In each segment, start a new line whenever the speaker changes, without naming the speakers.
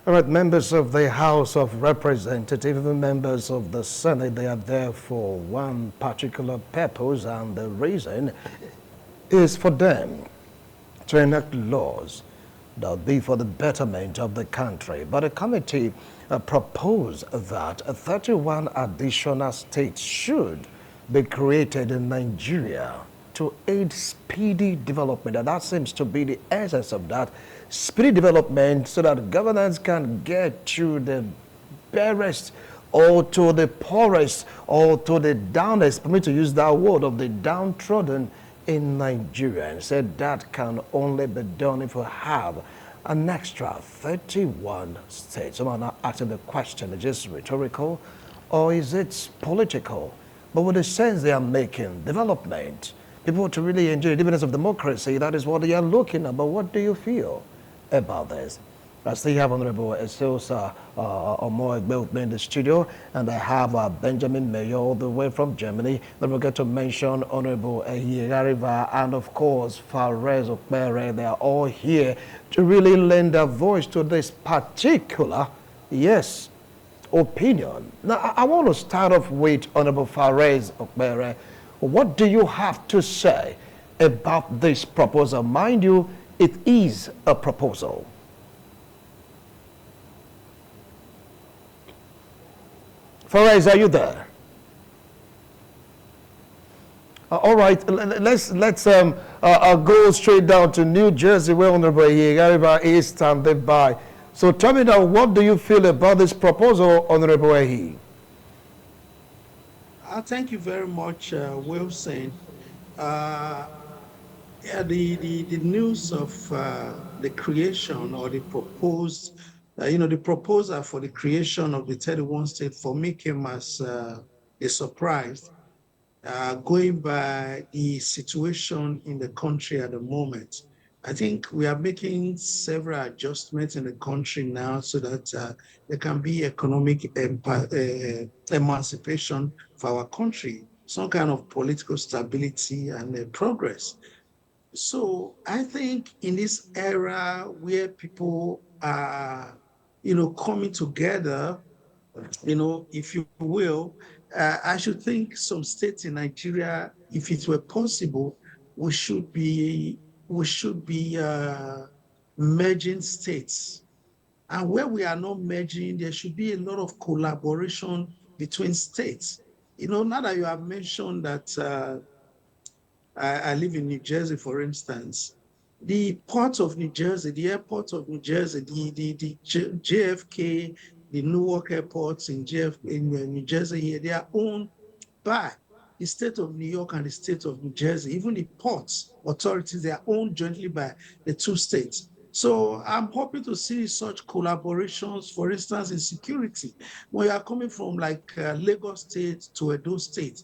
All right, members of the House of Representatives, even members of the Senate, they are there for one particular purpose, and the reason is for them to enact laws that will be for the betterment of the country. But the committee proposed that 31 additional states should be created in Nigeria to aid speedy development. And that seems to be the essence of that speedy development, so that governance can get to the barest or to the poorest or to the downest, permit to use that word, of the downtrodden in Nigeria, and said that can only be done if we have an extra 31 states. Someone now asking the question, is this rhetorical or is it political? But with the sense they are making, development, people to really enjoy the dividends of democracy, that is what they are looking at. But what do you feel about this? I still have Honorable Esilsa Omoegbe in the studio, and I have Benjamin Mayor all the way from Germany. Then we'll get to mention Honorable Yegariva and, of course, Fares Okpere. They are all here to really lend a voice to this particular, yes, opinion. Now, I want to start off with Honorable Fares Okpere. What do you have to say about this proposal? Mind you, it is a proposal. Fares, are you there? All right, let's go straight down to New Jersey, where Honorable Yegariba is standing by. So tell me now, what do you feel about this proposal, Honorable Ehi?
Thank you very much, Wilson. Yeah, the news of the creation or the proposed, the proposal for the creation of the 31 state for me came as a surprise, going by the situation in the country at the moment. I think we are making several adjustments in the country now so that there can be economic emancipation for our country, some kind of political stability and progress. So I think in this era where people are, coming together, if you will, I should think some states in Nigeria, if it were possible, we should be we should be merging states. And where we are not merging, there should be a lot of collaboration between states. Now that you have mentioned that I live in New Jersey, for instance. The port of New Jersey, the airport of New Jersey, the JFK, the Newark airports in New Jersey here, they are owned by the state of New York and the state of New Jersey. Even the ports authorities, they are owned jointly by the two states. So I'm hoping to see such collaborations, for instance, in security. When you are coming from like Lagos State to Edo State,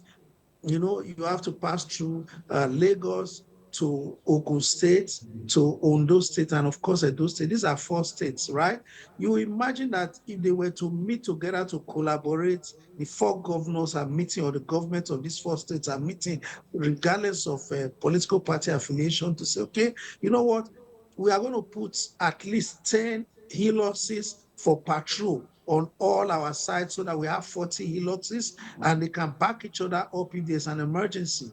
you have to pass through Lagos to Ogun State, to Ondo State, and of course, Edo State. These are four states, right? You imagine that if they were to meet together to collaborate, the four governors are meeting, or the government of these four states are meeting, regardless of political party affiliation, to say, okay, you know what? We are going to put at least 10 helices for patrol on all our sites so that we have 40 helices and they can back each other up if there's an emergency.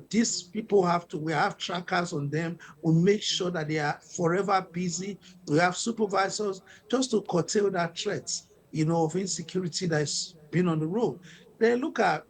These people we have trackers on them. We make sure that they are forever busy. We have supervisors just to curtail that threat, of insecurity that's been on the road. Then look at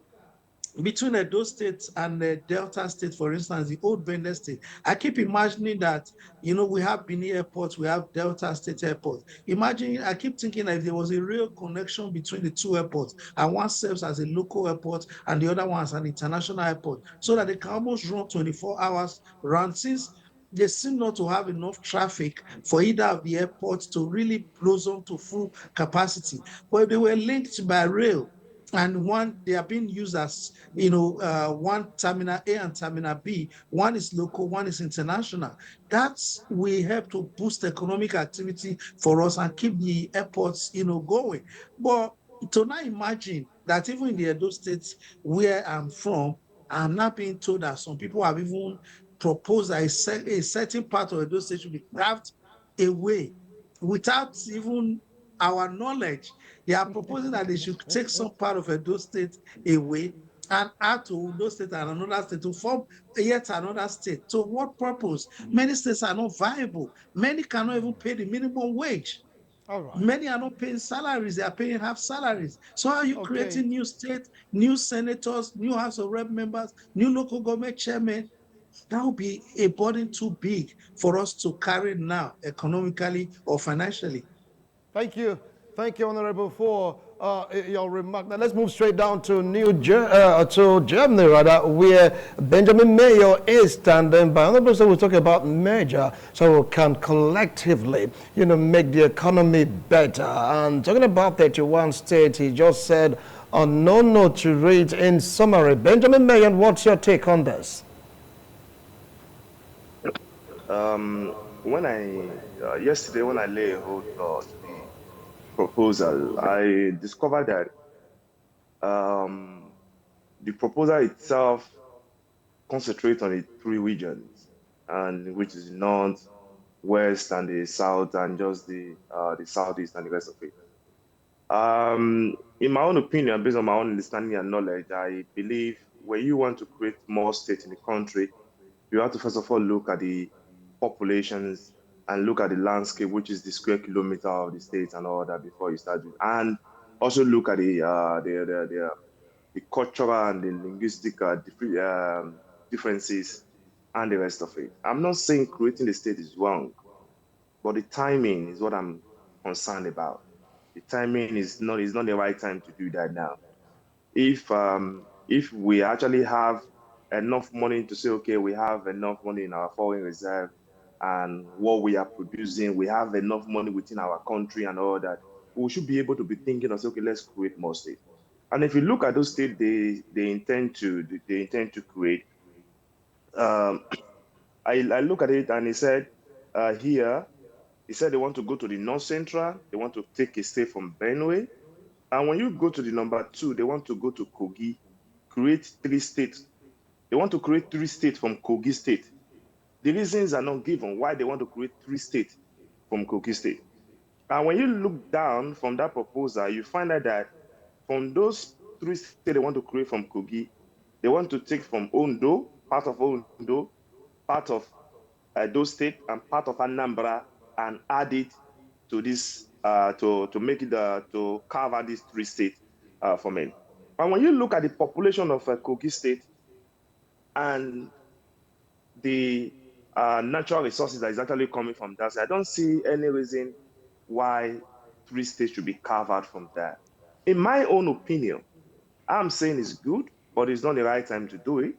between Edo State and the Delta State, for instance, the old Bende State. I keep imagining that, we have Benin Airport, we have Delta State Airport. Imagine, I keep thinking that if there was a real connection between the two airports, and one serves as a local airport and the other one as an international airport, so that they can almost run 24 hours round, since they seem not to have enough traffic for either of the airports to really blossom to full capacity. But if they were linked by rail, and one they are being used as one terminal A and terminal B, one is local, one is international. That's we help to boost economic activity for us and keep the airports going. But to now imagine that even in the Edo states where I'm from, I'm not being told that some people have even proposed that a certain part of Edo state should be carved away without even our knowledge. They are proposing that they should take some part of Edo State away and add to Ondo State and another state to form yet another state. To what purpose? Many states are not viable. Many cannot even pay the minimum wage.
All right.
Many are not paying salaries, they are paying half salaries. So how are you
Okay.
creating new states, new senators, new House of Rep members, new local government chairmen? That will be a burden too big for us to carry now, economically or financially.
Thank you. Thank you, Honorable, for your remark. Now let's move straight down to to Germany, rather, where Benjamin Mayer is standing by. Honorable, so we'll talk about merger, so we can collectively, make the economy better. And talking about 31 states, he just said, no, no to read in summary. Benjamin Mayer, what's your take on this?
When I yesterday when I lay hold to the proposal, I discovered that the proposal itself concentrates on the three regions, and which is the north, west, and the south, and just the southeast and the rest of it. In my own opinion, based on my own understanding and knowledge, I believe when you want to create more states in the country, you have to first of all look at the populations and look at the landscape, which is the square kilometer of the state and all that before you start doing. And also look at the cultural and the linguistic differences and the rest of it. I'm not saying creating the state is wrong, but the timing is what I'm concerned about. The timing is not the right time to do that now. If we actually have enough money to say, okay, we have enough money in our foreign reserve and what we are producing, we have enough money within our country and all that, we should be able to be thinking of, okay, let's create more states. And if you look at those states they intend to create, um, I look at it and he said here, he said they want to go to the North Central, they want to take a state from Benue. And when you go to the number two, they want to go to Kogi, create three states. They want to create three states from Kogi State. The reasons are not given why they want to create three states from Kogi State. And when you look down from that proposal, you find out that from those three states they want to create from Kogi, they want to take from Ondo, part of those State, and part of Anambra, and add it to this to make it to carve out these three states for men. And when you look at the population of Kogi State and the natural resources that is actually coming from that, I don't see any reason why three states should be carved out from that. In my own opinion, I'm saying it's good, but it's not the right time to do it.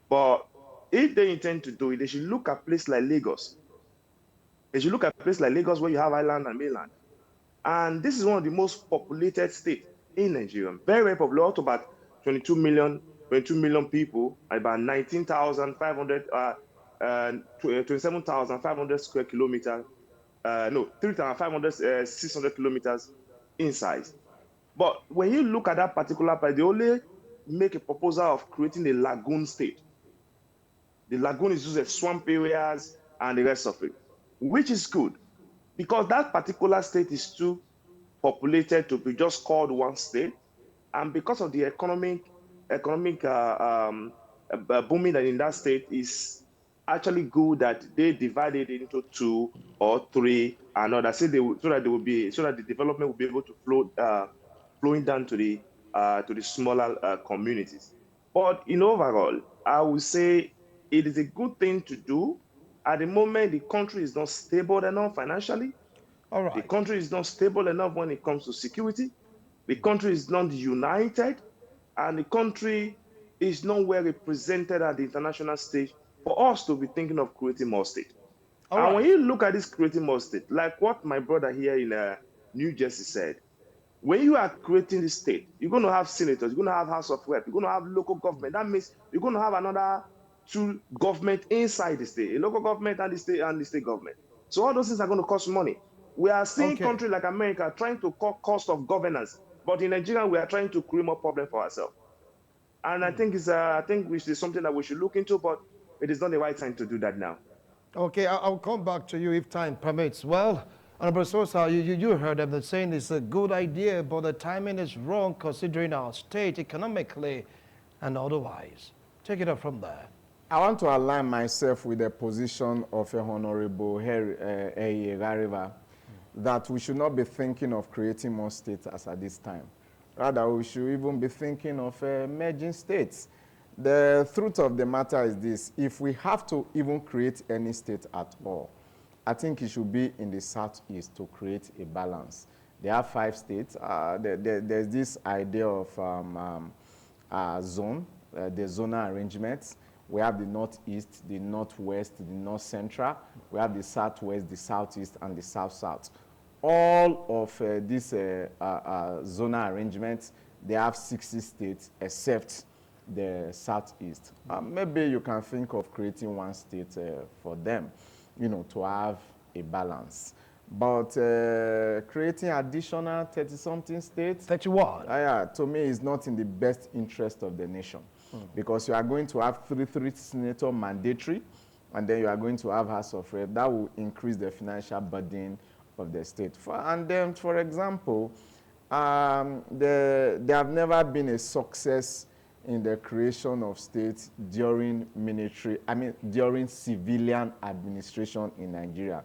But if they intend to do it, they should look at places like Lagos. They should look at places like Lagos where you have island and mainland. And this is one of the most populated states in Nigeria. Very, very popular, up to about 22 million people, about 19,500, 27,500 square kilometers, no, 3,500, 600 kilometers in size. But when you look at that particular part, they only make a proposal of creating a lagoon state. The lagoon is used as swamp areas and the rest of it, which is good because that particular state is too populated to be just called one state, and because of the economic booming in that state is actually good that they divided it into two or three and others, so that they will be so that the development will be able to flowing down to the smaller communities. But in overall, I would say it is a good thing to do. At the moment, the country is not stable enough financially.
All
The
right.
country is not stable enough when it comes to security. The country is not united, and the country is not well represented at the international stage for us to be thinking of creating more state.
All
And when
right.
you look at this creating more state, like what my brother here in New Jersey said, when you are creating this state, you're going to have senators, you're going to have House of Rep, you're going to have local government. That means you're going to have another two government inside the state, a local government and the state government. So all those things are going to cost money. We are seeing
Okay.
countries like America trying to cut cost of governance, but in Nigeria we are trying to create more problem for ourselves. And I think which is something that we should look into, but it is not the right time to do that now.
Okay, I'll come back to you if time permits. Well, Honorable Sosa, you heard them saying it's a good idea, but the timing is wrong considering our state economically and otherwise. Take it up from there.
I want to align myself with the position of Honorable Gariva that we should not be thinking of creating more states as at this time. Rather, we should even be thinking of merging states. The truth of the matter is this: if we have to even create any state at all, I think it should be in the southeast to create a balance. There are 5 states. There's this idea of zone, the zonal arrangements. We have the northeast, the northwest, the north central. We have the southwest, the southeast, and the south-south. All of these zonal arrangements, they have 60 states except the southeast. Maybe you can think of creating 1 state for them, you know, to have a balance. But creating additional 30-something states,
31.
Yeah, to me, is not in the best interest of the nation. Because you are going to have 3 senator mandatory, and then you are going to have House of Rep. That will increase the financial burden of the state. And then, for example, there have never been a success in the creation of states during during civilian administration in Nigeria.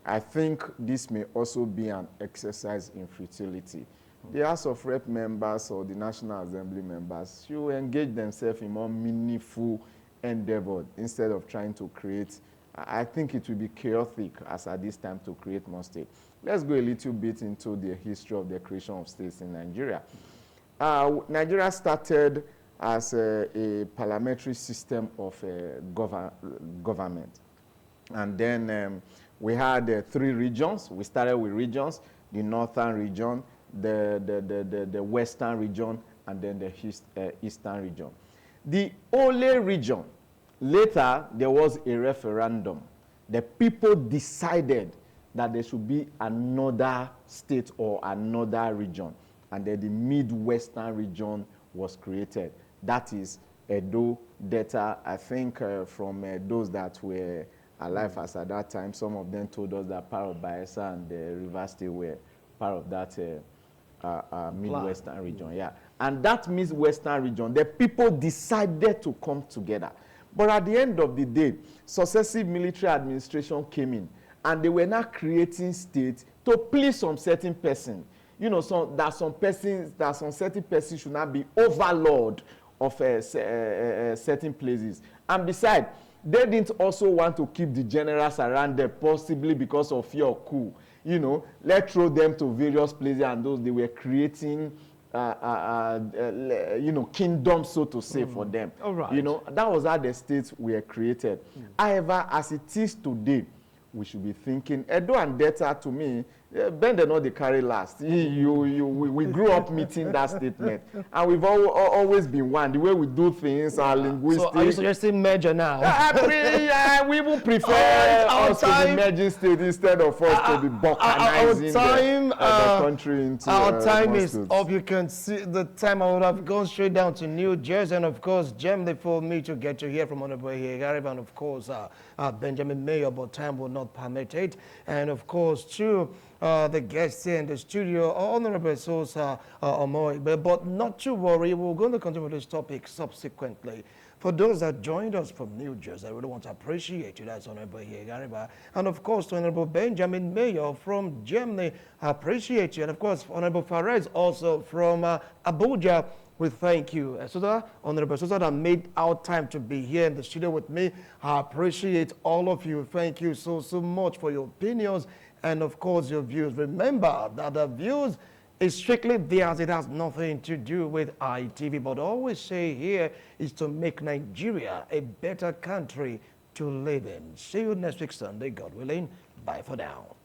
I think this may also be an exercise in futility. The House of Rep members or the National Assembly members should engage themselves in more meaningful endeavor instead of trying to create. I think it will be chaotic as at this time to create more states. Let's go a little bit into the history of the creation of states in Nigeria. Nigeria started as a parliamentary system of government. And then we had 3 regions. We started with regions: the northern region, the western region, and then the eastern region. The only region, later there was a referendum. The people decided that there should be another state or another region, and then the midwestern region was created. That is Edo Delta. I think from those that were alive as at that time, some of them told us that part of Bayelsa and the River State were part of that midwestern region. Yeah, and that midwestern region, the people decided to come together. But at the end of the day, successive military administration came in, and they were now creating states to please some certain person. You know, that some certain persons should not be overlord of certain places. And besides, they didn't also want to keep the generals around there, possibly because of fear of coup. You know, let's throw them to various places, and those they were creating, you know, kingdoms, so to say, for them.
All right.
You know, that was how the states were created. However, as it is today, we should be thinking, Edo and Delta, to me, bend and not the carry last. We grew up meeting that statement, and we've always been one. The way we do things, our linguistics.
So are you suggesting merger now?
We even prefer us to be merging state instead of us to be balkanizing the country into
our time is
states.
up. You can see the time I would have gone straight down to New Jersey, and of course, Germany, for me to get to hear from Honorable Gariva, and of course, Benjamin Mayor, but time will not permit it. And of course, to the guests here in the studio, Honorable Sosa Omoigbe, but not to worry, we're going to continue with this topic subsequently. For those that joined us from New Jersey, I really want to appreciate you. That's Honorable Gariva. And of course, to Honorable Benjamin Mayor from Germany, I appreciate you. And of course, Honorable Fares also from Abuja, we thank you. Sosa, Honorable Sosa, that made our time to be here in the studio with me. I appreciate all of you. Thank you so much for your opinions and, of course, your views. Remember that the views is strictly theirs. It has nothing to do with ITV. But always say here is to make Nigeria a better country to live in. See you next week Sunday, God willing. Bye for now.